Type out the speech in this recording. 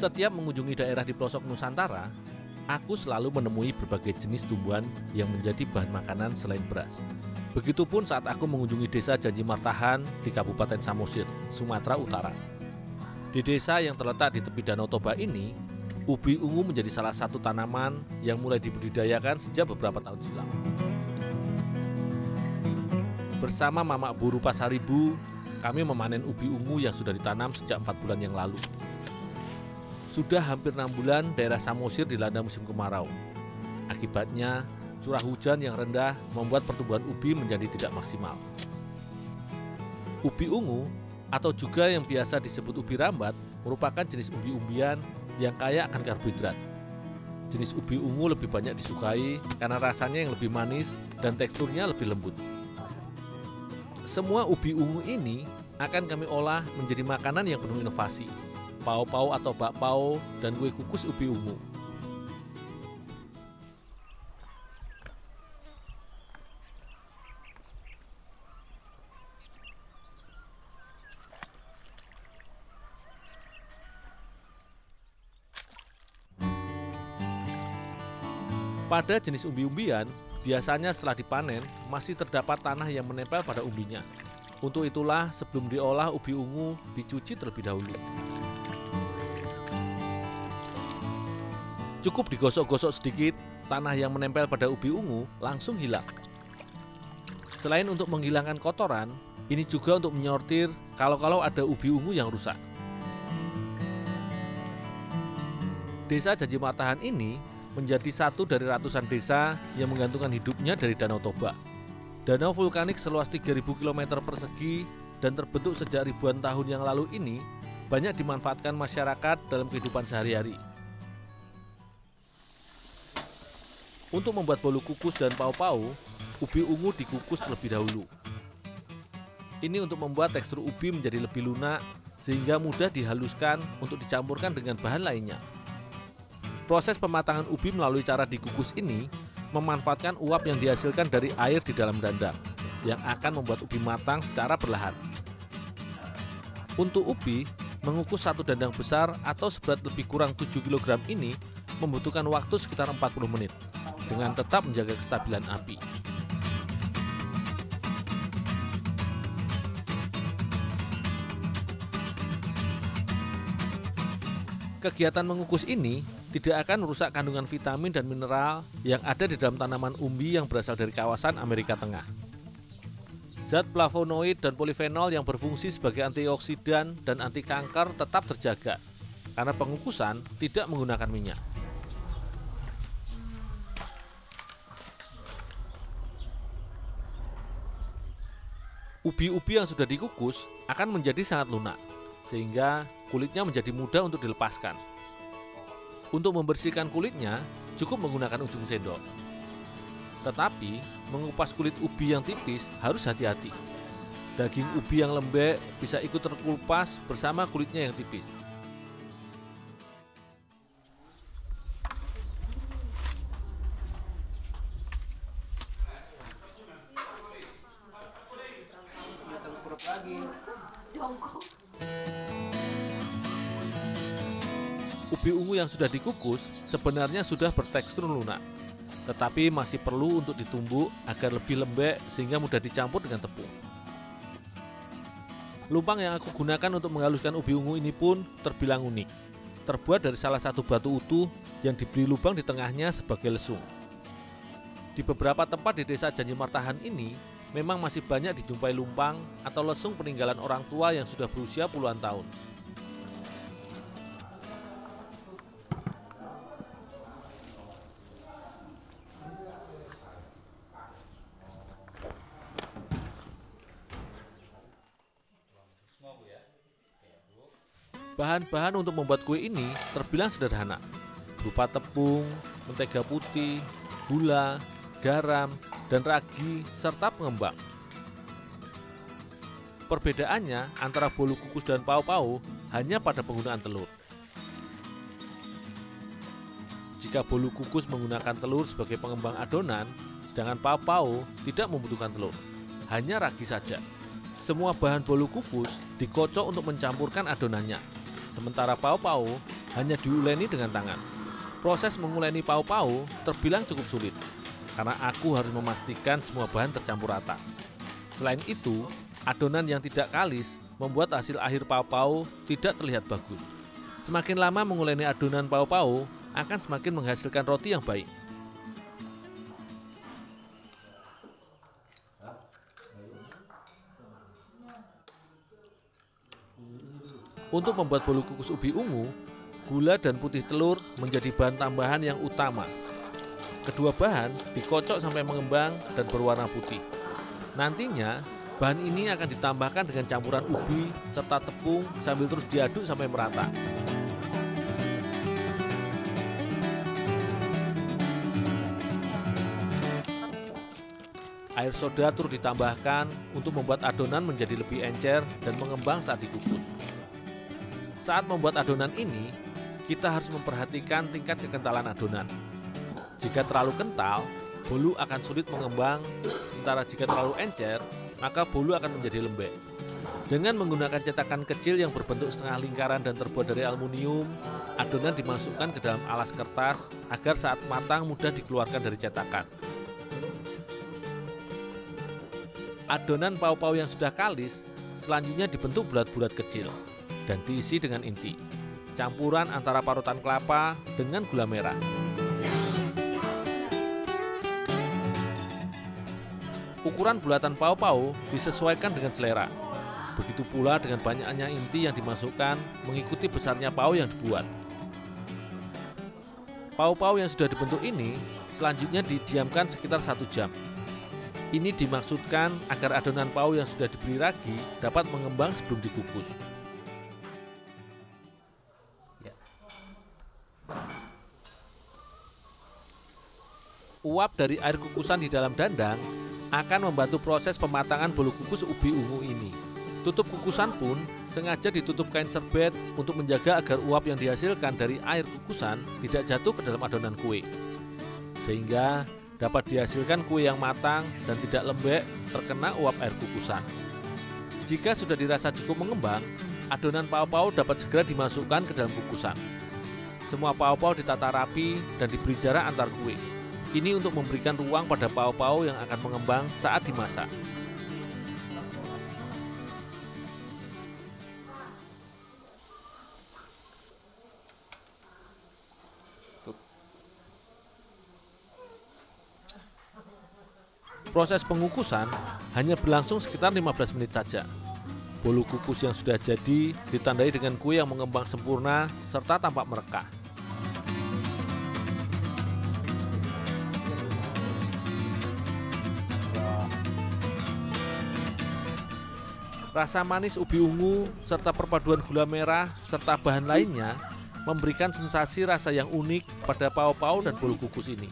Setiap mengunjungi daerah di pelosok Nusantara, aku selalu menemui berbagai jenis tumbuhan yang menjadi bahan makanan selain beras. Begitupun saat aku mengunjungi desa Janji Martahan di Kabupaten Samosir, Sumatera Utara. Di desa yang terletak di tepi Danau Toba ini, ubi ungu menjadi salah satu tanaman yang mulai dibudidayakan sejak beberapa tahun silam. Bersama Mamak Buru Pasaribu, kami memanen ubi ungu yang sudah ditanam sejak 4 bulan yang lalu. Sudah hampir 6 bulan daerah Samosir dilanda musim kemarau. Akibatnya, curah hujan yang rendah membuat pertumbuhan ubi menjadi tidak maksimal. Ubi ungu, atau juga yang biasa disebut ubi rambat, merupakan jenis umbi-umbian yang kaya akan karbohidrat. Jenis ubi ungu lebih banyak disukai karena rasanya yang lebih manis dan teksturnya lebih lembut. Semua ubi ungu ini akan kami olah menjadi makanan yang penuh inovasi. Pao-pao atau bakpao dan kue kukus ubi ungu. Pada jenis umbi-umbian, biasanya setelah dipanen masih terdapat tanah yang menempel pada umbinya. Untuk itulah sebelum diolah ubi ungu dicuci terlebih dahulu. Cukup digosok-gosok sedikit, tanah yang menempel pada ubi ungu langsung hilang. Selain untuk menghilangkan kotoran, ini juga untuk menyortir kalau ada ubi ungu yang rusak. Desa Janji Martahan ini menjadi satu dari ratusan desa yang menggantungkan hidupnya dari Danau Toba. Danau vulkanik seluas 3.000 km persegi dan terbentuk sejak ribuan tahun yang lalu ini banyak dimanfaatkan masyarakat dalam kehidupan sehari-hari. Untuk membuat bolu kukus dan pao-pao, ubi ungu dikukus terlebih dahulu. Ini untuk membuat tekstur ubi menjadi lebih lunak sehingga mudah dihaluskan untuk dicampurkan dengan bahan lainnya. Proses pematangan ubi melalui cara dikukus ini memanfaatkan uap yang dihasilkan dari air di dalam dandang yang akan membuat ubi matang secara perlahan. Untuk ubi, mengukus satu dandang besar atau seberat lebih kurang 7 kg ini membutuhkan waktu sekitar 40 menit. Dengan tetap menjaga kestabilan api. Kegiatan mengukus ini tidak akan merusak kandungan vitamin dan mineral yang ada di dalam tanaman umbi yang berasal dari kawasan Amerika Tengah. Zat flavonoid dan polifenol yang berfungsi sebagai antioksidan dan anti kanker tetap terjaga karena pengukusan tidak menggunakan minyak. Ubi-ubi yang sudah dikukus akan menjadi sangat lunak, sehingga kulitnya menjadi mudah untuk dilepaskan. Untuk membersihkan kulitnya, cukup menggunakan ujung sendok. Tetapi, mengupas kulit ubi yang tipis harus hati-hati. Daging ubi yang lembek bisa ikut terkupas bersama kulitnya yang tipis. Ubi ungu yang sudah dikukus sebenarnya sudah bertekstur lunak, tetapi masih perlu untuk ditumbuk agar lebih lembek sehingga mudah dicampur dengan tepung. Lumpang yang aku gunakan untuk menghaluskan ubi ungu ini pun terbilang unik. Terbuat dari salah satu batu utuh yang diberi lubang di tengahnya sebagai lesung. Di beberapa tempat di desa Janji Martahan ini memang masih banyak dijumpai lumpang atau lesung peninggalan orang tua yang sudah berusia puluhan tahun. Bahan-bahan untuk membuat kue ini terbilang sederhana, berupa tepung, mentega putih, gula, garam, dan ragi, serta pengembang. Perbedaannya antara bolu kukus dan pao-pao hanya pada penggunaan telur. Jika bolu kukus menggunakan telur sebagai pengembang adonan, sedangkan pao-pao tidak membutuhkan telur, hanya ragi saja. Semua bahan bolu kukus dikocok untuk mencampurkan adonannya. Sementara pao-pao hanya diuleni dengan tangan. Proses menguleni pau-pau terbilang cukup sulit, karena aku harus memastikan semua bahan tercampur rata. Selain itu, adonan yang tidak kalis membuat hasil akhir pau-pau tidak terlihat bagus. Semakin lama menguleni adonan pau-pau, akan semakin menghasilkan roti yang baik. Untuk membuat bolu kukus ubi ungu, gula dan putih telur menjadi bahan tambahan yang utama. Kedua bahan dikocok sampai mengembang dan berwarna putih. Nantinya, bahan ini akan ditambahkan dengan campuran ubi serta tepung sambil terus diaduk sampai merata. Air soda turut ditambahkan untuk membuat adonan menjadi lebih encer dan mengembang saat dikukus. Saat membuat adonan ini, kita harus memperhatikan tingkat kekentalan adonan. Jika terlalu kental, bolu akan sulit mengembang, sementara jika terlalu encer, maka bolu akan menjadi lembek. Dengan menggunakan cetakan kecil yang berbentuk setengah lingkaran dan terbuat dari aluminium, adonan dimasukkan ke dalam alas kertas agar saat matang mudah dikeluarkan dari cetakan. Adonan pau-pau yang sudah kalis selanjutnya dibentuk bulat-bulat kecil dan diisi dengan inti, campuran antara parutan kelapa dengan gula merah. Ukuran bulatan pau-pau disesuaikan dengan selera. Begitu pula dengan banyaknya inti yang dimasukkan mengikuti besarnya pau yang dibuat. Pau-pau yang sudah dibentuk ini selanjutnya didiamkan sekitar 1 jam. Ini dimaksudkan agar adonan pau yang sudah diberi ragi dapat mengembang sebelum dikukus. Uap dari air kukusan di dalam dandang akan membantu proses pematangan bolu kukus ubi ungu ini. Tutup kukusan pun sengaja ditutup kain serbet untuk menjaga agar uap yang dihasilkan dari air kukusan tidak jatuh ke dalam adonan kue, sehingga dapat dihasilkan kue yang matang dan tidak lembek terkena uap air kukusan. Jika sudah dirasa cukup mengembang, adonan pau-pau dapat segera dimasukkan ke dalam kukusan. Semua pau-pau ditata rapi dan diberi jarak antar kue. Ini untuk memberikan ruang pada pau-pau yang akan mengembang saat dimasak. Proses pengukusan hanya berlangsung sekitar 15 menit saja. Bolu kukus yang sudah jadi ditandai dengan kue yang mengembang sempurna serta tampak merekah. Rasa manis ubi ungu serta perpaduan gula merah serta bahan lainnya memberikan sensasi rasa yang unik pada pau-pau dan bolu kukus ini.